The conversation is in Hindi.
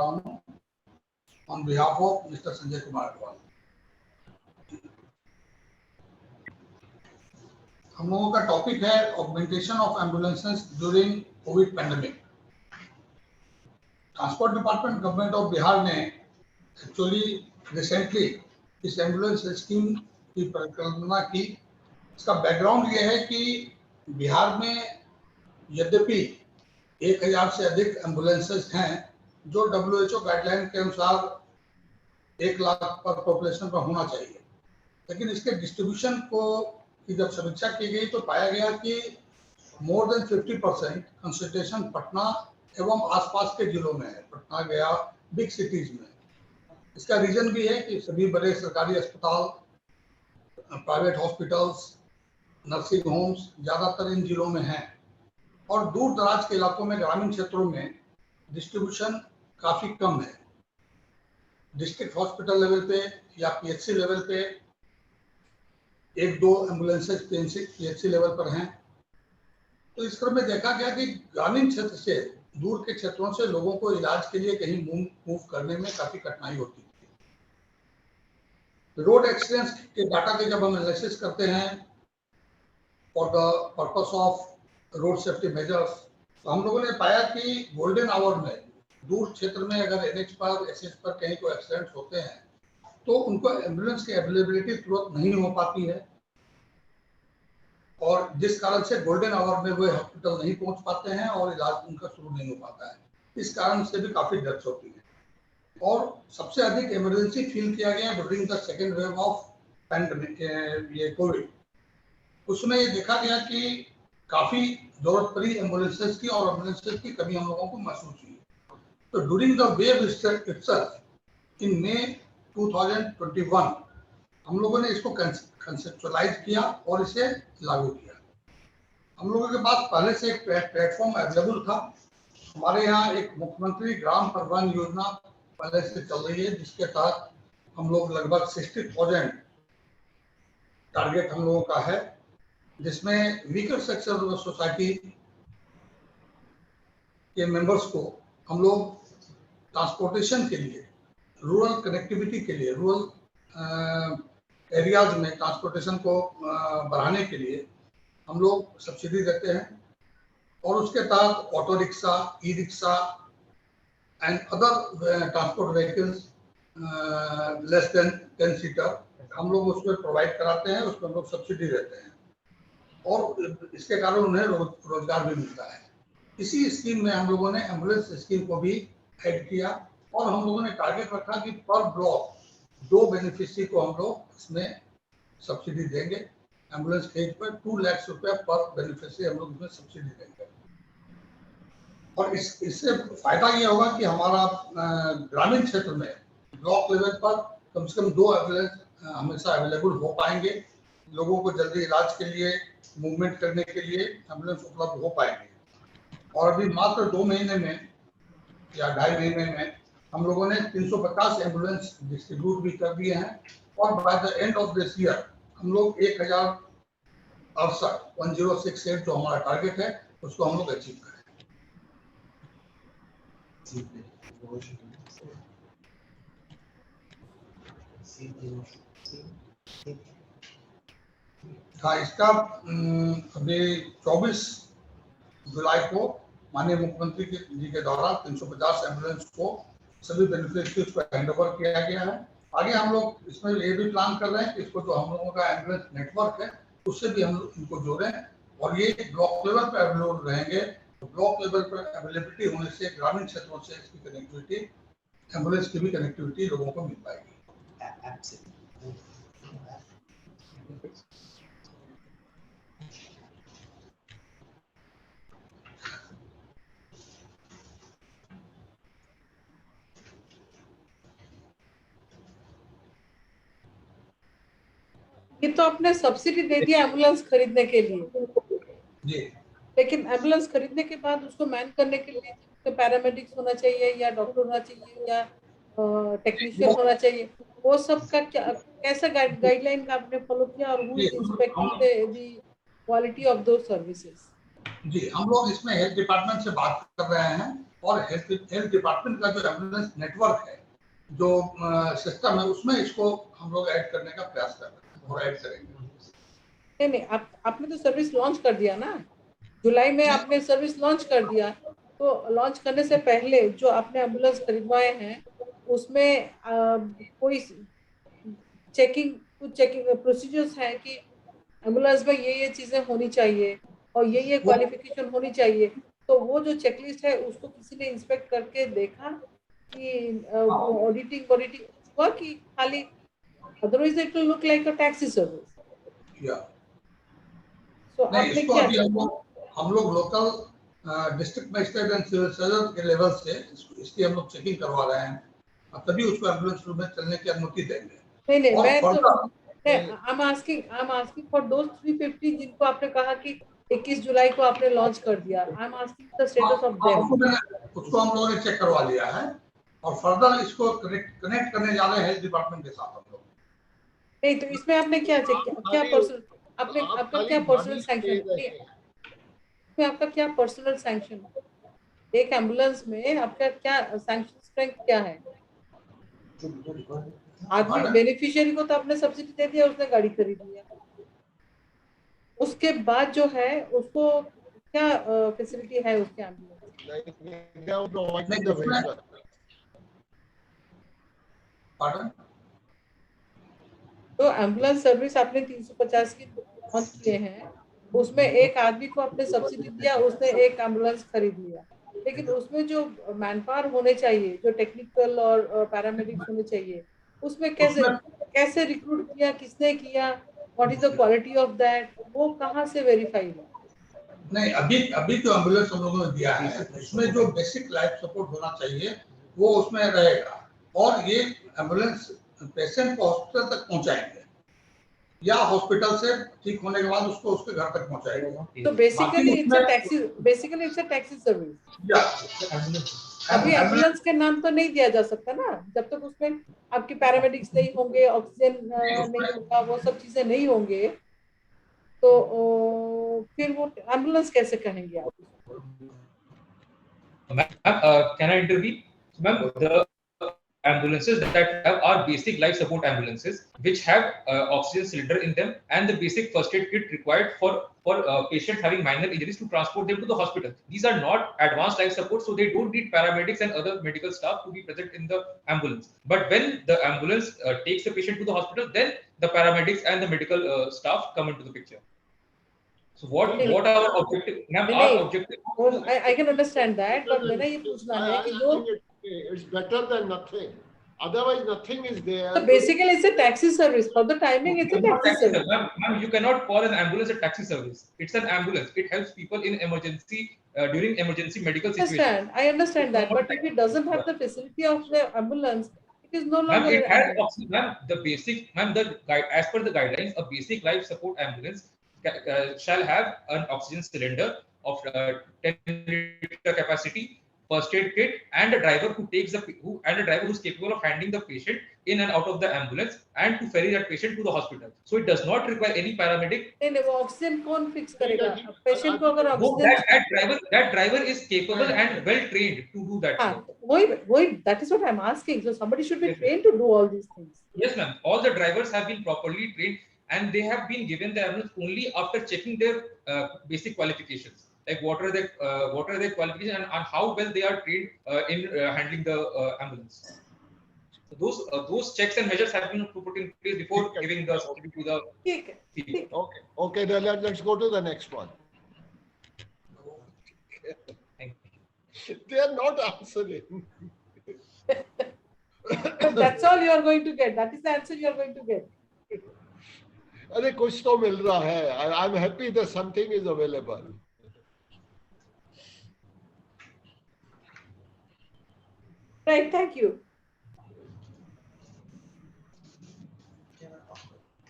रहा हूँ on behalf of mister Sanjay Kumar Agrawal. हम लोगों का टॉपिक है augmentation of ambulances during COVID pandemic. Transport department government of Bihar ने एक्चुअली रिसेंटली इस एम्बुलेंस स्कीम की परिकल्पना की। इसका बैकग्राउंड ये है कि बिहार में यद्यपि 1000 से अधिक एम्बुलेंसेस हैं जो WHO गाइडलाइन के अनुसार 1 लाख पर पॉपुलेशन पर होना चाहिए, लेकिन इसके डिस्ट्रीब्यूशन को की जब समीक्षा की गई तो पाया गया कि मोर देन 50% कंसंट्रेशन पटना एवं आसपास के जिलों में है, पटना गया बिग सिटीज में। इसका रीजन भी है कि सभी बड़े सरकारी अस्पताल, प्राइवेट हॉस्पिटल्स, नर्सिंग होम्स ज़्यादातर इन जिलों में हैं और दूर दराज के इलाकों में, ग्रामीण क्षेत्रों में डिस्ट्रीब्यूशन काफ़ी कम है। डिस्ट्रिक्ट हॉस्पिटल लेवल पे या PHC लेवल पे 1-2 एम्बुलेंसेज PHC लेवल पर हैं। तो इस क्रम में देखा गया कि ग्रामीण क्षेत्र से, दूर के क्षेत्रों से लोगों को इलाज के लिए कहीं मूव करने में काफ़ी कठिनाई होती थी। रोड एक्सीडेंट्स के डाटा के जब हम एनालिसिस करते हैं for the purpose of road safety measures, तो हम लोगों ने पाया कि गोल्डन आवर में दूर क्षेत्र में अगर NH पर SS पर कहीं कोई एक्सीडेंट होते हैं तो उनको एम्बुलेंस की अवेलेबिलिटी तुरंत नहीं हो पाती है और जिस कारण से गोल्डन आवर में वो हॉस्पिटल नहीं पहुंच पाते हैं और इलाज उनका शुरू नहीं हो पाता है। इस कारण से भी काफ़ी डेथ्स होती है और सबसे अधिक इमरजेंसी फील किया गया during the second wave of pandemic, ये कोविड। उसमें ये देखा गया कि काफ़ी जरूरत पड़ी एम्बुलेंसेज की और एम्बुलेंसेज की कमी हम लोगों को महसूस हुई। तो during the wave itself in May 2021 हम लोगों ने इसको कंसेप्चुअलाइज किया और इसे लागू किया। हम लोगों के पास पहले से एक प्लेटफॉर्म अवेलेबल था। हमारे यहाँ एक मुख्यमंत्री ग्राम परिवहन योजना पहले से चल रही है, जिसके तहत हम लोग लगभग 60,000 टारगेट हम लोगों का है, जिसमें वीकर सेक्शन ऑफ सोसाइटी के मेंबर्स को हम लोग ट्रांसपोर्टेशन के लिए, रूरल कनेक्टिविटी के लिए, रूरल एरियाज में ट्रांसपोर्टेशन को बढ़ाने के लिए हम लोग सब्सिडी देते हैं और उसके तहत auto rickshaw, e rickshaw and other transport vehicles less than 10 seater हम लोग उसमें प्रोवाइड कराते हैं, उसमें हम लोग सब्सिडी देते हैं और इसके कारण उन्हें रोजगार भी मिलता है। इसी स्कीम में हम लोगों ने एम्बुलेंस स्कीम को भी ऐड किया और हम लोगों ने टारगेट रखा कि पर ब्लॉक 2 बेनिफिशियरी को हम लोग इसमें सब्सिडी देंगे। एम्बुलेंस खरीद पर 2 लाख रुपए पर बेनिफिशियरी हम लोग इसमें सब्सिडी देंगे और इससे फायदा ये होगा कि हमारा ग्रामीण क्षेत्र में ब्लॉक लेवल पर कम से कम 2 एम्बुलेंस हमेशा अवेलेबल हो पाएंगे। लोगों को जल्दी इलाज के लिए, मूवमेंट करने के लिए एम्बुलेंस उपलब्ध हो पाएंगे। और अभी मात्र 2 महीने में या 2.5 महीने में हम लोगों ने 350 एम्बुलेंस डिस्ट्रीब्यूट भी कर दिए हैं और by the end of this year हम लोग 1068 जो हमारा टारगेट है उसको हम लोग अचीव करें। हाँ, इसका अभी 24 जुलाई को माननीय मुख्यमंत्री जी के द्वारा 350 एम्बुलेंस को सभी बेनिफिशियरीज को हैंड ओवर किया गया है। आगे हम लोग इसमें ये भी प्लान कर रहे हैं कि इसको जो हम लोगों का एम्बुलेंस नेटवर्क है उससे भी हम लोग इनको जोड़ें और ये ब्लॉक लेवल पर अवेलेबल रहेंगे। तो ब्लॉक लेवल पर अवेलेबिलिटी होने से ग्रामीण क्षेत्रों से इसकी कनेक्टिविटी, एम्बुलेंस की भी कनेक्टिविटी लोगों को मिल पाएगी। ये तो आपने सब्सिडी दे दिया एम्बुलेंस खरीदने के लिए जी, लेकिन एम्बुलेंस खरीदने के बाद उसको मैन करने के लिए तो पैरामेडिक्स होना चाहिए या डॉक्टर होना चाहिए या टेक्नीशियन होना चाहिए। वो सब का क्या, कैसा गाइडलाइन का आपने फॉलो किया और who is inspecting the quality of those services? जी, हम लोग इसमें हेल्थ डिपार्टमेंट से बात कर रहे हैं और हेल्थ डिपार्टमेंट का जो एम्बुलेंस नेटवर्क है, जो सिस्टम है, उसमें इसको हम लोग ऐड करने का प्रयास कर रहे हैं और ऐड करेंगे। नहीं, आपने तो सर्विस लॉन्च कर दिया ना, जुलाई में आपने सर्विस लॉन्च कर दिया। तो लॉन्च करने से पहले जो आपने एम्बुलेंस खरीदवाए हैं उसमें कोई चेकिंग प्रोसीजर्स है कि एम्बुलेंस में ये चीजें होनी चाहिए और ये क्वालिफिकेशन होनी चाहिए, तो वो जो चेकलिस्ट है उसको किसी ने इंस्पेक्ट करके देखा कि ऑडिटिंग हुआ कि खाली, otherwise it will look like a taxi service. So नहीं, आपने इसको क्या अभी हम लोग local district magistrate and civil surgeon के लेवल से इसकी हम लोग चेकिंग करवा रहे हैं, और तभी उसको एम्बुलेंस में चलने की अनुमति देंगे। नहीं, और मैं तो further I'm asking for those 350 जिनको आपने कहा कि 21 जुलाई को आपने लॉन्च कर दिया। I'm asking the status of them. उसको हम लोगों ने चेक करवा लिया है, और फर्दर इसको कनेक्ट करने जा रहे हैं हेल्थ डिपार्टमेंट के साथ हम लोग। नहीं, तो इसमें आपने क्या चेक किया, क्या पर्सनल, आपका क्या पर्सनल सैंक्शन है, इसमें आपका क्या पर्सनल सैंक्शन है, एक एम्बुलेंस में आपका क्या सैंक्शन स्ट्रेंथ क्या है? आदमी बेनिफिशियरी को तो आपने सब्सिडी दे दिया, उसने गाड़ी खरीद लिया, उसके बाद जो है उसको क्या फैसिलिटी है उसके एम्बुलेंस? तो एम्बुलेंस सर्विस आपने 350 की लॉन्च किए हैं, उसमें एक आदमी को आपने सब्सिडी दिया, उसने एक एम्बुलेंस खरीद लिया, लेकिन उसमें जो मैन पावर होने चाहिए, जो टेक्निकल और पैरामेडिक्स होने चाहिए, उसमें कैसे रिक्रूट किया, किसने किया, what is the quality of that, वो कहाँ से वेरीफाई हुआ? नहीं, अभी जो एम्बुलेंस हम लोगों ने दिया है उसमें जो बेसिक लाइफ सपोर्ट होना चाहिए वो उसमें रहेगा, और ये एम्बुलेंस पेशेंट को हॉस्पिटल तक पहुंचाएंगे या हॉस्पिटल से ठीक होने के बाद उसको उसके घर तक पहुंचाएंगे। तो basically it's a taxi service. अभी एम्बुलेंस के नाम तो नहीं दिया जा सकता ना, जब तक उसमें आपके पैरामेडिक्स नहीं होंगे, ऑक्सीजन नहीं होगा, वो सब चीजें नहीं होंगे, तो फिर वो एम्बुलेंस कैसे कहेंगे आप? Can I intervene? Ma'am, the ambulances that have are basic life support ambulances, which have oxygen cylinder in them and the basic first aid kit required for patient having minor injuries to transport them to the hospital. These are not advanced life support, so they don't need paramedics and other medical staff to be present in the ambulance. But when the ambulance takes the patient to the hospital, then the paramedics and the medical staff come into the picture. So what our objective? Our objective. I can understand that, but मेरा ये पूछना है कि जो it's better than nothing. Otherwise, nothing is there. So basically, it's a taxi service. For the timing, it's a taxi service. Ma'am, you cannot call an ambulance a taxi service. It's an ambulance. It helps people in emergency during emergency medical situations. I understand that, but if it doesn't have the facility of the ambulance, it is no longer. Ma'am, it has oxygen. Ma'am, as per the guidelines, a basic life support ambulance shall have an oxygen cylinder of 10 liter capacity, first aid kit, and a driver who's capable of handling the patient in and out of the ambulance and to ferry that patient to the hospital. So it does not require any paramedic. नहीं, वो ऑक्सीजन कौन फिक्स करेगा? पेशेंट को अगर oxygen, that driver is capable and well trained to do that. वही that is what I'm asking. So somebody should be trained to do all these things. Yes, ma'am. All the drivers have been properly trained, and they have been given the ambulance only after checking their basic qualifications, like what are their qualifications and how well they are trained in handling the ambulance. So those checks and measures have been put in place before giving the certificate to the people. Okay. Then let's go to the next one. Thank you. They are not answering. But that's all you are going to get. That is the answer you are going to get. अरे कुछ तो मिल रहा है. I'm happy that something is available. Right. Thank you.